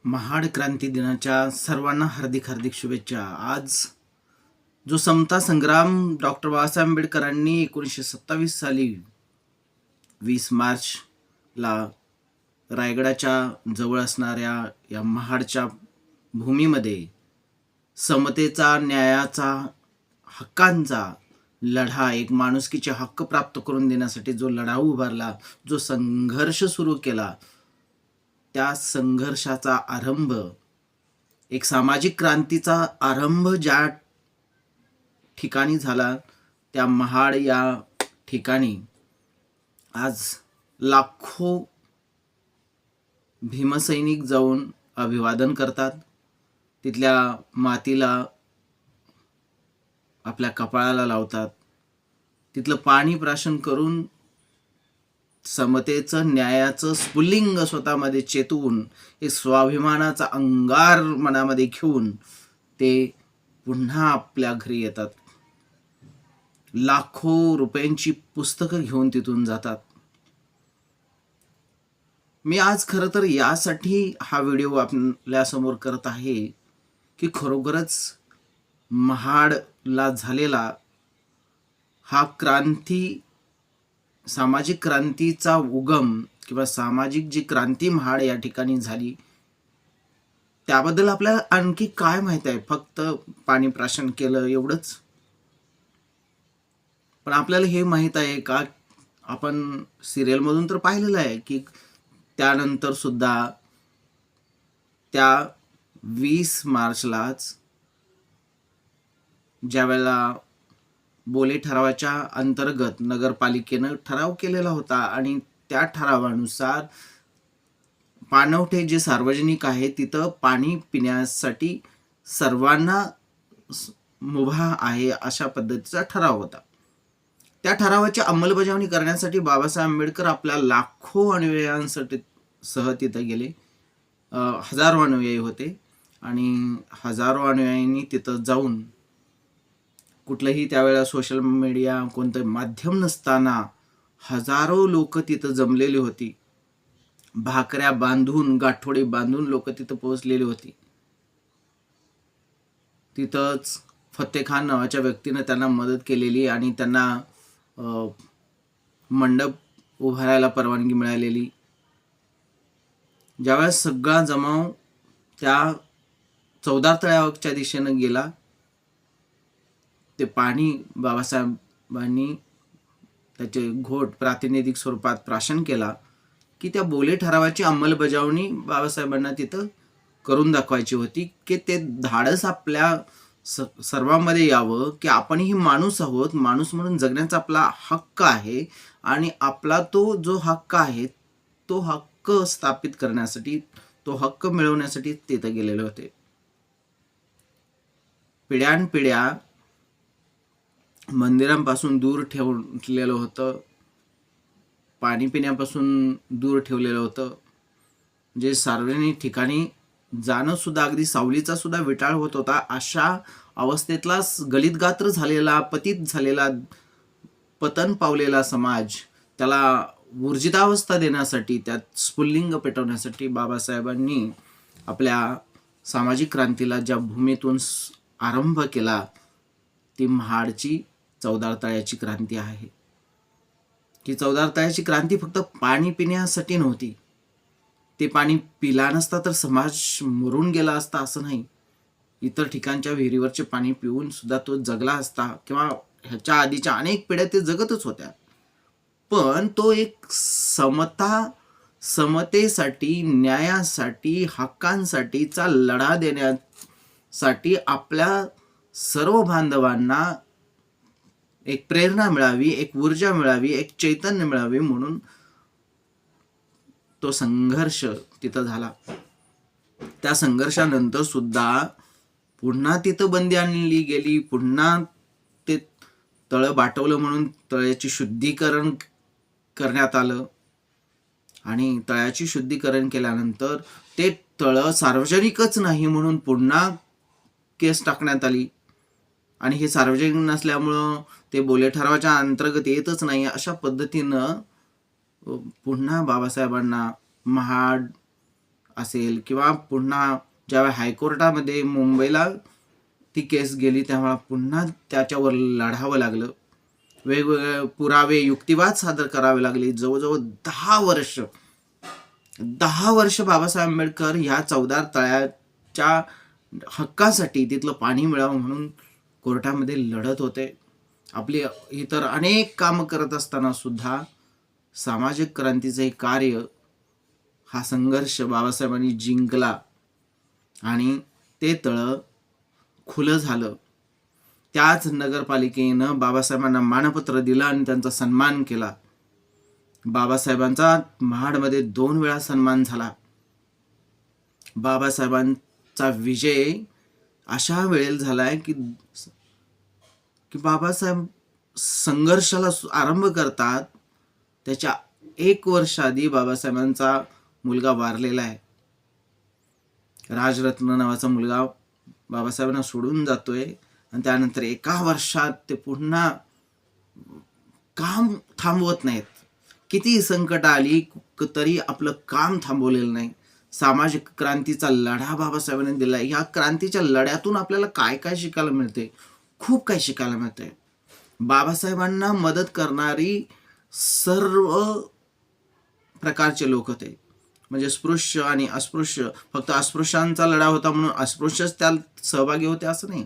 महाड क्रांती दिनाच्या सर्वांना हार्दिक हार्दिक शुभेच्छा। आज जो समता संग्राम डॉक्टर बाबासाहेब आंबेडकरांनी 1927 साली 20 मार्चला रायगडाच्या जवळ असणाऱ्या या महाडच्या भूमीमध्ये समतेचा, न्यायाचा, हक्कांचा लढा, एक माणुसकीचे हक्क प्राप्त करून देण्यासाठी जो लढा उभारला, जो संघर्ष सुरू केला, त्या संघर्षाचा आरंभ, एक सामाजिक क्रांतीचा आरंभ ज्या ठिकाणी झाला, त्या महाड या ठिकाणी आज लाखो भीमसैनिक जाऊन अभिवादन करतात. तिथल्या मातीला आपल्या कपाळाला लावतात. तिथलं पाणी प्राशन करून समतेचं, न्यायाचं स्फुल्लिंग स्वतःमध्ये चेतवून, एक स्वाभिमानाचा अंगार मनामध्ये घेऊन ते पुन्हा आपल्या घरी येतात. लाखो रुपयांची पुस्तकं घेऊन तिथून जातात. मी आज खरं तर यासाठी हा व्हिडिओ आपल्यासमोर करत आहे की खरोखरच महाडला झालेला हा सामाजिक क्रांतीचा उगम किंवा सामाजिक जी क्रांती महाड या ठिकाणी झाली, त्याबद्दल आपल्याला आणखी काय माहित आहे? फक्त पाणी प्राशन केलं एवढंच? पण आपल्याला हे माहित आहे का, आपण सिरियल मधून तर पाहिलेलं आहे की त्यानंतर सुद्धा त्या 20 मार्चलाच ज्या वेळेला बोले ठरावाच्या अंतर्गत नगरपालिकेनं ठराव केलेला होता आणि त्या ठरावानुसार पाणवठे जे सार्वजनिक आहे तिथं पाणी पिण्यासाठी सर्वांना मुभा आहे अशा पद्धतीचा ठराव होता. त्या ठरावाची अंमलबजावणी करण्यासाठी बाबासाहेब आंबेडकर आपल्या लाखो अनुयायांसाठी सह तिथं गेले. हजारो अनुयायी होते आणि हजारो अनुयायींनी तिथं जाऊन, कुठलंही त्यावेळेला सोशल मीडिया, कोणतं माध्यम नसताना हजारो लोक तिथं जमलेली होती. भाकऱ्या बांधून, गाठोडे बांधून लोक तिथं पोहोचलेली होती. तिथंच फत्तेखान नावाच्या व्यक्तीनं त्यांना मदत केलेली आणि त्यांना मंडप उभारायला परवानगी मिळालेली. ज्यावेळेस सगळा जमाव त्या चौदार तळ्याच्या दिशेनं गेला, ते पाणी बाबासाहेबांनी त्याचे घोट प्रातिनिधिक स्वरूपात प्राशन केला की त्या बोले ठरावाची अंमलबजावणी बाबासाहेबांना तिथं करून दाखवायची होती की ते धाडस आपल्या सर्वांमध्ये यावं की आपणही माणूस आहोत, माणूस म्हणून जगण्याचा आपला हक्क आहे आणि आपला तो जो हक्क आहे तो हक्क स्थापित करण्यासाठी, तो हक्क मिळवण्यासाठी तिथं गेलेले होते. पिढ्यानपिढ्या मंदिरांपासून दूर ठेवलेलं होतं, पाणी पिण्यापासून दूर ठेवलेलं होतं. जे सार्वजनिक ठिकाणी जाणं सुद्धा अगदी सावलीचा सुद्धा विटाळ होत होता. अशा अवस्थेतला गलित गात्र झालेला, पतित झालेला, पतन पावलेला समाज, त्याला ऊर्जितावस्था देण्यासाठी, त्यात स्फुल्लिंग पेटवण्यासाठी बाबासाहेबांनी आपल्या सामाजिक क्रांतीला ज्या भूमीतून आरंभ केला, ती महाडची चौदार तळ्याची क्रांती आहे. की चौदार तळ्याची क्रांती फक्त पाणी पिण्यासाठी नव्हती. ते पाणी पिला नसता तर समाज मरून गेला असता असं नाही. इतर ठिकाणच्या विहिरीवरचे पाणी पिऊन सुद्धा तो जगला असता किंवा ह्याच्या आधीच्या अनेक पिढ्या ते जगतच होत्या. पण तो एक समतेसाठी, न्यायासाठी, हक्कांसाठीचा लढा देण्यासाठी आपल्या सर्व बांधवांना एक प्रेरणा मिळावी, एक ऊर्जा मिळावी, एक चैतन्य मिळावे म्हणून तो संघर्ष तिथं झाला. त्या संघर्षानंतर सुद्धा पुन्हा तिथं बंदी आणली गेली, पुन्हा ते तळं बाटवलं म्हणून तळ्याची शुद्धीकरण करण्यात आलं आणि तळ्याची शुद्धीकरण केल्यानंतर ते तळं सार्वजनिकच नाही म्हणून पुन्हा केस टाकण्यात आली आणि हे सार्वजनिक नसल्यामुळं ते बोले ठरावाच्या अंतर्गत येतच नाही. अशा पद्धतीनं पुन्हा बाबासाहेबांना महाड असेल किंवा पुन्हा ज्यावेळी हायकोर्टामध्ये मुंबईला ती केस गेली तेव्हा पुन्हा त्याच्यावर लढावं लागलं. वेगवेगळे पुरावे, युक्तिवाद सादर करावे लागले. जवळजवळ 10 वर्ष बाबासाहेब आंबेडकर ह्या चौदार तळ्याच्या हक्कासाठी, तिथलं पाणी मिळावं म्हणून कोर्टामध्ये लढत होते. आपली इतर अनेक कामं करत असताना सुद्धा सामाजिक क्रांतीचे कार्य, हा संघर्ष बाबासाहेबांनी जिंकला आणि ते तळं खुलं झालं. त्याच नगरपालिकेनं बाबासाहेबांना मानपत्र दिलं आणि त्यांचा सन्मान केला. बाबासाहेबांचा महाडमध्ये 2 वेळा सन्मान झाला. बाबासाहेबांचा विजय अशा वेळेला झालाय की बाबासाहेब संघर्षाला आरंभ करतात त्याच्या 1 वर्ष आधी बाबासाहेबांचा मुलगा वारलेला आहे. राजरत्न नावाचा मुलगा बाबासाहेबांना सोडून जातोय आणि त्यानंतर 1 वर्षात ते पुन्हा काम थांबवत नाहीत. किती संकट आली तरी आपलं काम थांबवलेलं नाही. सामाजिक क्रांतीचा लढा बाबासाहेबांनी दिला. या क्रांतीच्या लढ्यातून आपल्याला काय काय शिकायला मिळते? खूप काही शिकायला मिळते. बाबासाहेबांना मदत करणारी सर्व प्रकारचे लोक होते. म्हणजे स्पृश्य आणि अस्पृश्य, फक्त अस्पृश्यांचा लढा होता म्हणून अस्पृश्यच त्यात सहभागी होते असं नाही.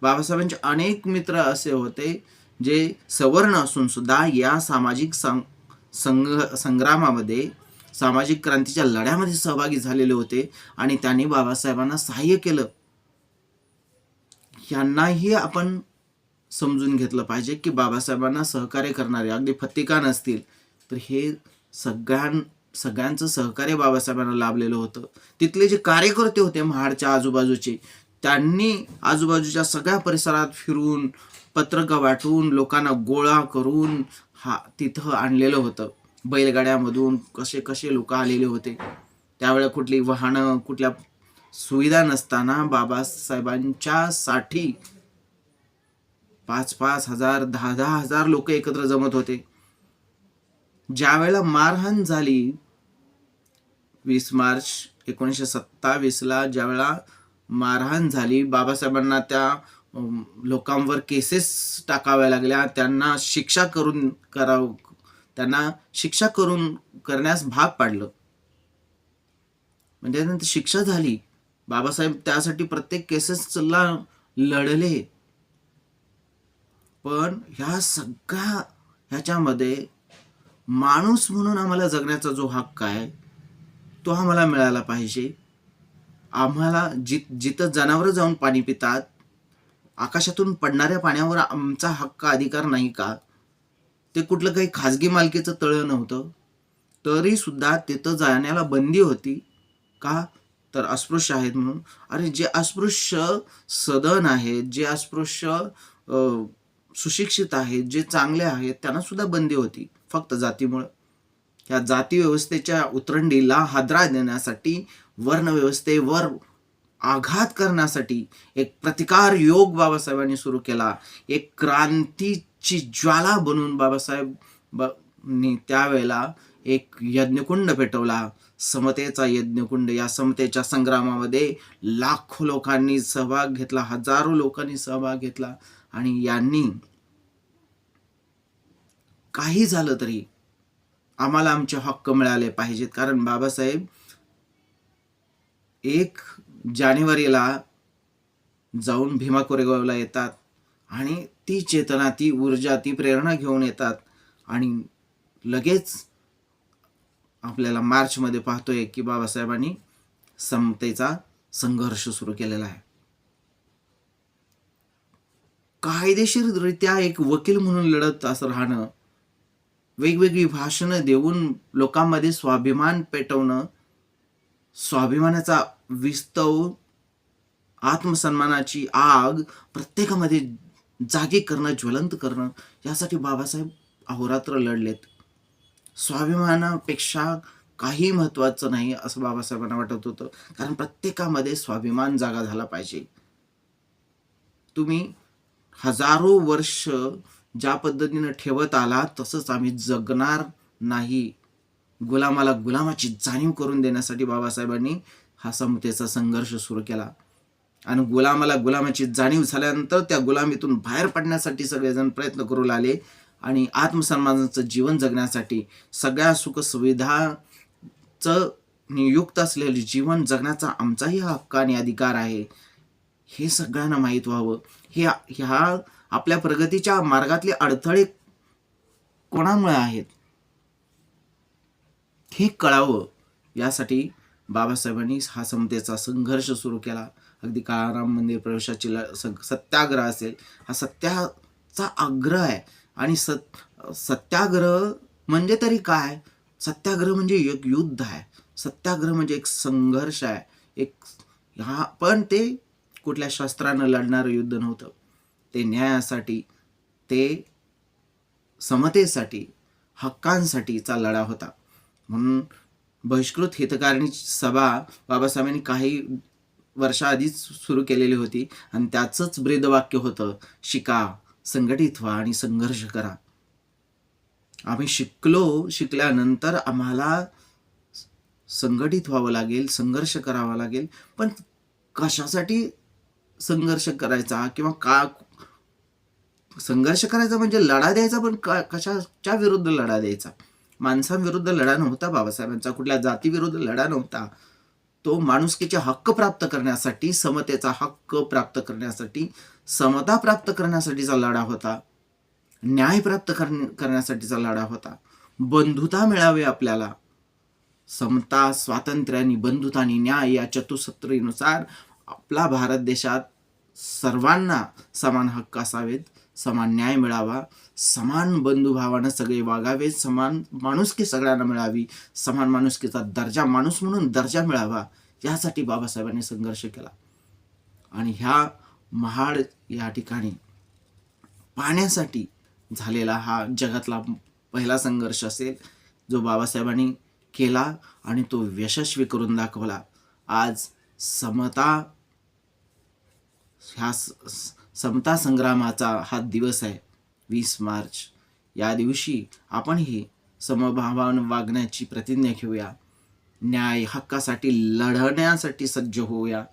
बाबासाहेबांचे अनेक मित्र असे होते जे सवर्ण असून सुद्धा या सामाजिक संग्रामामध्ये, सामाजिक क्रांतीच्या लढ्यामध्ये सहभागी झालेले होते आणि त्यांनी बाबासाहेबांना सहाय्य केलं. यांनाही आपण समजून घेतलं पाहिजे की बाबासाहेबांना सहकार्य करणारे, अगदी फत्तेखान असतील तर हे सगळ्यांचं सहकार्य बाबासाहेबांना लाभलेलं होतं. तिथले जे कार्यकर्ते होते महाडच्या आजूबाजूचे, त्यांनी आजूबाजूच्या सगळ्या परिसरात फिरून, पत्रकं वाटून, लोकांना गोळा करून तिथं आणलेलं होतं. बैलगाड्यामधून कसे कसे लोक आलेले होते. त्यावेळेला कुठली वाहनं, कुठल्या सुविधा नसताना बाबासाहेबांच्यासाठी 5-5 हजार, 10-10 हजार लोक एकत्र जमत होते. ज्या वेळेला मारहाण झाली 20 मार्च 1927ला, ज्या वेळेला मारहाण झाली, बाबासाहेबांना त्या लोकांवर केसेस टाकाव्या लागल्या, त्यांना शिक्षा करण्यास भाग पाडलं. म्हणजे नंतर शिक्षा झाली. बाबासाहेब त्यासाठी प्रत्येक केसेसला लढले. पण ह्याच्यामध्ये माणूस म्हणून आम्हाला जगण्याचा जो हक्क आहे तो आम्हाला मिळाला पाहिजे. आम्हाला जिथं जनावरं जाऊन पाणी पितात, आकाशातून पडणाऱ्या पाण्यावर आमचा हक्क, अधिकार नाही का? ते कुठलं काही खाजगी मालकीचं तळं नव्हतं, तरी सुद्धा तिथं जाण्याला बंदी होती. का? तर अस्पृश्य आहेत म्हणून. अरे जे अस्पृश्य सदन आहेत, जे अस्पृश्य सुशिक्षित आहेत, जे चांगले आहेत, त्यांना सुद्धा बंदी होती फक्त जातीमुळे. या जाती व्यवस्थेच्या उतरंडीला हादरा देण्यासाठी, वर्णव्यवस्थेवर आघात करण्यासाठी एक प्रतिकार योग बाबासाहेबांनी सुरू केला. एक क्रांतीची ज्वाला बनवून बाबासाहेबांनी त्यावेळेला एक यज्ञकुंड पेटवला, समतेचा यज्ञकुंड. या समतेच्या संग्रामामध्ये लाखो लोकांनी सहभाग घेतला, हजारो लोकांनी सहभाग घेतला आणि यांनी काही झालं तरी आम्हाला आमचे हक्क मिळाले पाहिजेत. कारण बाबासाहेब 1 जानेवारीला जाऊन भीमा कोरेगावला येतात आणि ती चेतना, ती ऊर्जा, ती प्रेरणा घेऊन येतात आणि लगेच आपल्याला मार्चमध्ये पाहतोय की बाबासाहेबांनी समतेचा संघर्ष सुरू केलेला आहे. कायदेशीररित्या एक वकील म्हणून लढत असं राहणं, वेगवेगळी भाषणं देऊन लोकांमध्ये स्वाभिमान पेटवणं, स्वाभिमानाचा विस्तव, आत्मसन्मानाची आग प्रत्येकामध्ये जागी करणं, ज्वलंत करणं, यासाठी बाबासाहेब अहोरात्र लढलेत. स्वाभिमानापेक्षा काही महत्वाचं नाही असं बाबासाहेबांना वाटत होतं. कारण प्रत्येकामध्ये स्वाभिमान जागा झाला पाहिजे. तुम्ही हजारो वर्ष ज्या पद्धतीनं ठेवत आला तसंच आम्ही जगणार नाही गुलामाला गुलामाची जाणीव करून देण्यासाठी बाबासाहेबांनी हा समतेचा संघर्ष सुरू केला. आणि गुलामाला गुलामाची जाणीव झाल्यानंतर त्या गुलामीतून बाहेर पडण्यासाठी सगळेजण प्रयत्न करू लागले आणि आत्मसन्मानाचं जीवन जगण्यासाठी, सगळ्या सुखसुविधाचं युक्त असलेले जीवन जगण्याचा आमचाही हक्क आणि अधिकार आहे, हे सगळ्यांना माहीत व्हावं. ह्या आपल्या प्रगतीच्या मार्गातले अडथळे कोणामुळे आहेत हे कळावं, यासाठी बाबासाहेबांनी हा समतेचा संघर्ष सुरू केला. अगदी काळाराम मंदिर प्रवेशाची सत्याग्रह असेल, हा सत्याचा आग्रह आहे. आणि सत्याग्रह म्हणजे तरी काय? सत्याग्रह म्हणजे एक युद्ध आहे, सत्याग्रह म्हणजे एक संघर्ष आहे. पण ते कुठल्या शस्त्रानं लढणारं युद्ध नव्हतं. ते न्यायासाठी, ते समतेसाठी, हक्कांसाठीचा लढा होता. म्हणून बहिष्कृत हितकारिणी सभा बाबासाहेबांनी काही वर्षाआधीच सुरू केलेली होती आणि त्याचंच ब्रीदवाक्य होतं, शिका, संघटित व्हा आणि संघर्ष करा. आम्ही शिकल्यानंतर आम्हाला संघटित व्हावं लागेल, संघर्ष करावा लागेल. पण कशासाठी संघर्ष करायचा किंवा का संघर्ष करायचा? म्हणजे लढा द्यायचा, पण कशाच्या विरुद्ध लढा द्यायचा? माणसांविरुद्ध लढा नव्हता बाबासाहेबांचा, कुठल्या जातीविरुद्ध लढा नव्हता. तो माणुसकीचे हक्क प्राप्त करण्यासाठी, समतेचा हक्क प्राप्त करण्यासाठी, समता प्राप्त करण्यासाठीचा लढा होता, न्याय प्राप्त करण्यासाठीचा लढा होता. बंधुता मिळावी आपल्याला. समता, स्वातंत्र्य आणि बंधुता आणि न्याय या चतुसूत्रीनुसार आपला भारत देशात सर्वांना समान हक्क असावेत, समान न्याय मिळावा, समान बंधुभावानं सगळे वागावे, समान माणुसकी सगळ्यांना मिळावी, समान माणुसकीचा दर्जा, माणूस म्हणून दर्जा मिळावा, यासाठी बाबासाहेबांनी संघर्ष केला. आणि ह्या महाड या ठिकाणी पाण्यासाठी झालेला हा जगातला पहिला संघर्ष असेल, जो बाबासाहेबांनी केला आणि तो यशस्वी करून दाखवला. आज समता संग्रामाचा हा दिवस आहे, 20 मार्च. या दिवशी आपण ही समभावानं वागण्याची प्रतिज्ञा घेऊया. न्याय हक्कासाठी लढण्यासाठी सज्ज होऊया.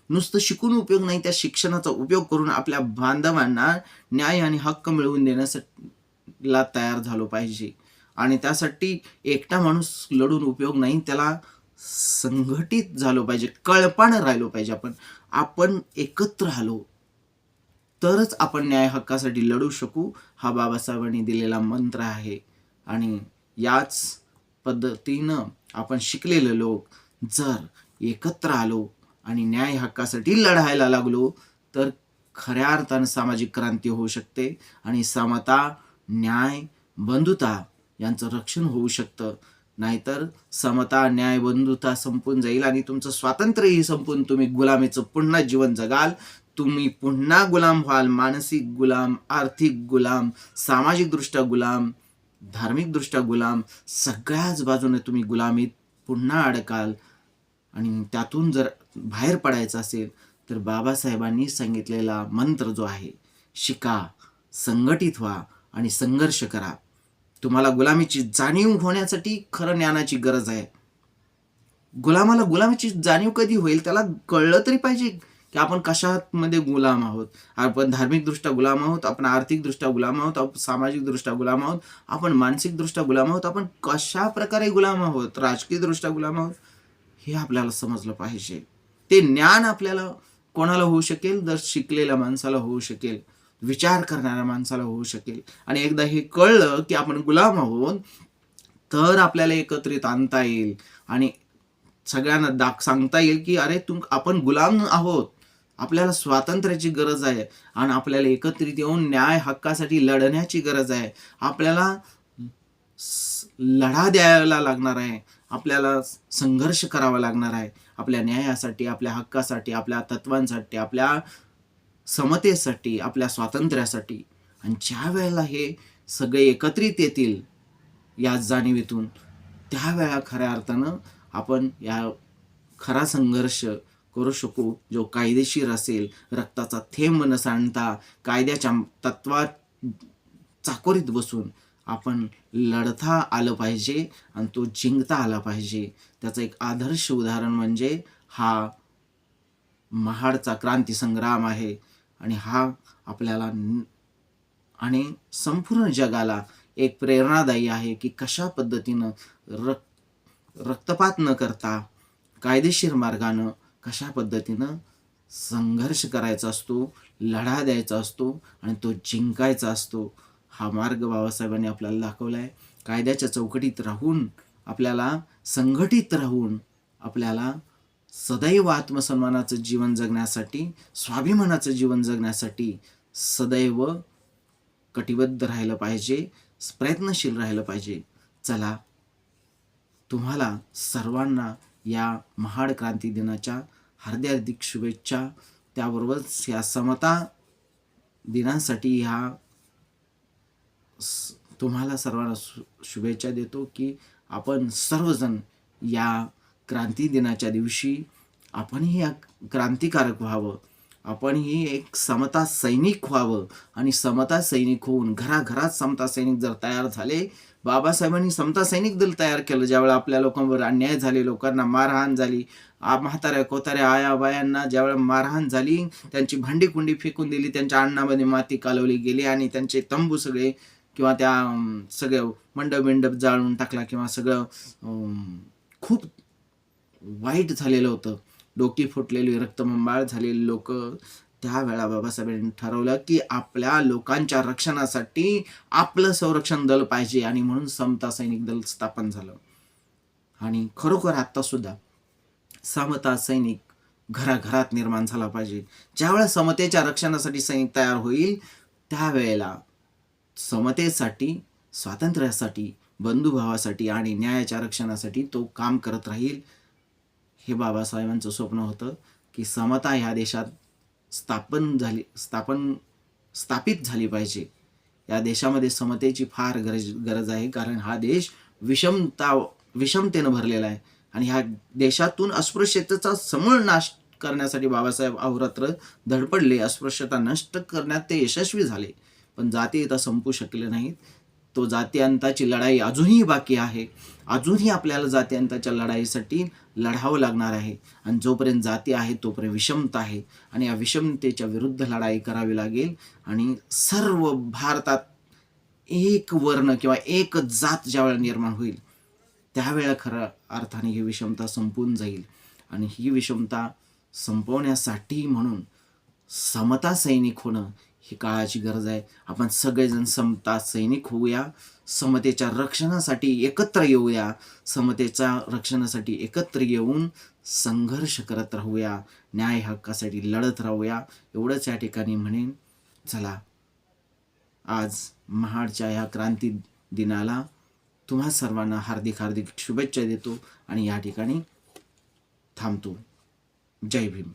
नुसतं शिकून उपयोग नाही, त्या शिक्षणाचा उपयोग करून आपल्या बांधवांना न्याय आणि हक्क मिळवून देण्यासाठी तयार झालो पाहिजे. आणि त्यासाठी एकटा माणूस लढून उपयोग नाही, त्याला संघटित झालो पाहिजे, कळपानं राहिलो पाहिजे. आपण एकत्र आलो तरच आपण न्याय हक्कासाठी लढू शकू, हा बाबासाहेबांनी दिलेला मंत्र आहे. आणि याच पद्धतीनं आपण शिकलेले लोक जर एकत्र आलो आणि न्याय हक्कासाठी लढायला लागलो तर खऱ्या अर्थानं सामाजिक क्रांती होऊ शकते आणि समता, न्याय, बंधुता यांचं रक्षण होऊ शकतं. नाहीतर समता, न्याय, बंधुता संपून जाईल आणि तुमचं स्वातंत्र्यही संपून तुम्ही गुलामीचं पुन्हा जीवन जगाल. तुम्ही पुन्हा गुलाम व्हाल, मानसिक गुलाम, आर्थिक गुलाम, सामाजिकदृष्ट्या गुलाम, धार्मिकदृष्ट्या गुलाम, सगळ्याच बाजूने तुम्ही गुलामीत पुन्हा अडकाल. आणि त्यातून जर बाहेर पडायचं असेल तर बाबासाहेबांनी सांगितलेला मंत्र जो आहे, शिका, संघटित व्हा आणि संघर्ष करा. तुम्हाला गुलामीची जाणीव होण्यासाठी खरं ज्ञानाची गरज आहे. गुलामाला गुलामीची जाणीव कधी होईल? त्याला कळलं तरी पाहिजे की आपण कशामध्ये गुलाम आहोत. आपण धार्मिकदृष्ट्या गुलाम आहोत, आपण आर्थिकदृष्ट्या गुलाम आहोत, आपण सामाजिकदृष्ट्या गुलाम आहोत, आपण मानसिकदृष्ट्या गुलाम आहोत, आपण कशा प्रकारे गुलाम आहोत, राजकीयदृष्ट्या गुलाम आहोत, हे आपल्याला समजलं पाहिजे. ते ज्ञान आपल्याला कोणाला होऊ शकेल? जर शिकलेल्या माणसाला होऊ शकेल, विचार करणाऱ्या माणसाला होऊ शकेल. आणि एकदा हे कळलं की आपण गुलाम आहोत तर आपल्याला एकत्रित आणता येईल आणि सगळ्यांना सांगता येईल की अरे आपण गुलाम आहोत, आपल्याला स्वातंत्र्याची गरज आहे आणि आपल्याला एकत्रित येऊन न्याय हक्कासाठी लढण्याची गरज आहे. आपल्याला लढा द्यायला लागणार आहे, आपल्याला संघर्ष करावा लागणार आहे आपल्या न्यायासाठी, आपल्या हक्कासाठी, आपल्या तत्वांसाठी, आपल्या समतेसाठी, आपल्या स्वातंत्र्यासाठी. आणि ज्या वेळेला हे सगळे एकत्रित येतील या जाणीवेतून, त्यावेळेला खऱ्या अर्थानं आपण या खरा संघर्ष करू शकू, जो कायदेशीर असेल, रक्ताचा थेंब न सांडता कायद्याच्या तत्वात चाकोरीत बसून आपण लढता आलं पाहिजे आणि तो जिंकता आला पाहिजे. त्याचं एक आदर्श उदाहरण म्हणजे हा महाडचा क्रांती संग्राम आहे. आणि हा आपल्याला आणि संपूर्ण जगाला एक प्रेरणादायी आहे की कशा पद्धतीनं रक्तपात न करता कायदेशीर मार्गानं कशा पद्धतीनं संघर्ष करायचा असतो, लढा द्यायचा असतो आणि तो जिंकायचा असतो. हा मार्ग बाबासाहेबांनी आपल्याला दाखवला आहे. कायद्याच्या चौकटीत राहून, आपल्याला संघटित राहून, आपल्याला सदैव आत्मसन्मानाचं जीवन जगण्यासाठी, स्वाभिमानाचं जीवन जगण्यासाठी सदैव कटिबद्ध राहिलं पाहिजे, प्रयत्नशील राहिलं पाहिजे. चला, तुम्हाला सर्वांना या महाड क्रांती दिनाच्या हार्दिक शुभेच्छा. त्याबरोबरच या समता दिनासाठी तुम्हाला सर्वांना शुभेच्छा देतो की आपण सर्वजण या क्रांती दिनाच्या दिवशी आपणही क्रांतिकारक व्हावं, आपणही एक समता सैनिक व्हावं. आणि समता सैनिक होऊन घराघरात समता सैनिक जर तयार झाले, बाबासाहेबांनी समता सैनिक दल तयार केलं. ज्यावेळेला आपल्या लोकांवर अन्याय झाले, लोकांना मारहाण झाली, म्हाताऱ्या कोताऱ्या आया बायांना ज्यावेळेला मारहाण झाली, त्यांची भांडी कुंडी फेकून दिली, त्यांच्या अन्नामध्ये माती कालवली गेली आणि त्यांचे तंबू सगळे किंवा त्या सगळं मंडप जाळून टाकला किंवा सगळं खूप वाईट झालेलं होतं. डोकी फुटलेली, रक्तबंबाळ झालेली लोक. त्यावेळा बाबासाहेबांनी ठरवलं की आपल्या लोकांच्या रक्षणासाठी आपलं संरक्षण दल पाहिजे आणि म्हणून समता सैनिक दल स्थापन झालं. आणि खरोखर आता सुद्धा समता सैनिक घराघरात निर्माण झाला पाहिजे. ज्यावेळेला समतेच्या रक्षणासाठी सैनिक तयार होईल, त्यावेळेला समतेसाठी, स्वातंत्र्यासाठी, बंधुभावासाठी आणि न्यायाच्या रक्षणासाठी तो काम करत राहील. हे बाबासाहेबांचं स्वप्न होतं की समता ह्या देशात स्थापित झाली पाहिजे. या देशामध्ये समतेची फार गरज आहे, कारण हा देश विषमतेनं भरलेला आहे आणि ह्या देशातून अस्पृश्यतेचा समूळ नाश करण्यासाठी बाबासाहेब अहोरात्र धडपडले. अस्पृश्यता नष्ट करण्यात ते यशस्वी झाले, पण जातीयता संपू शकले नाहीत. तो जातीअंताची लढाई अजूनही बाकी आहे. अजूनही आपल्याला जातीअंताच्या लढाईसाठी लढावं लागणार आहे. आणि जोपर्यंत जाती आहे तोपर्यंत विषमता आहे आणि या विषमतेच्या विरुद्ध लढाई करावी लागेल. आणि सर्व भारतात एक वर्ण किंवा एक जात ज्यावेळेला निर्माण होईल, त्यावेळेला खऱ्या अर्थाने ही विषमता संपून जाईल. आणि ही विषमता संपवण्यासाठी म्हणून समता सैनिक होणं ही काळाची गरज आहे. आपण सगळेजण समता सैनिक होऊया, समतेच्या रक्षणासाठी एकत्र येऊया, समतेच्या रक्षणासाठी एकत्र येऊन संघर्ष करत राहूया, न्याय हक्कासाठी लढत राहूया. एवढंच या ठिकाणी म्हणेन. चला, आज महाडच्या ह्या क्रांती दिनाला तुम्हा सर्वांना हार्दिक शुभेच्छा देतो आणि या ठिकाणी थांबतो. जय भीम.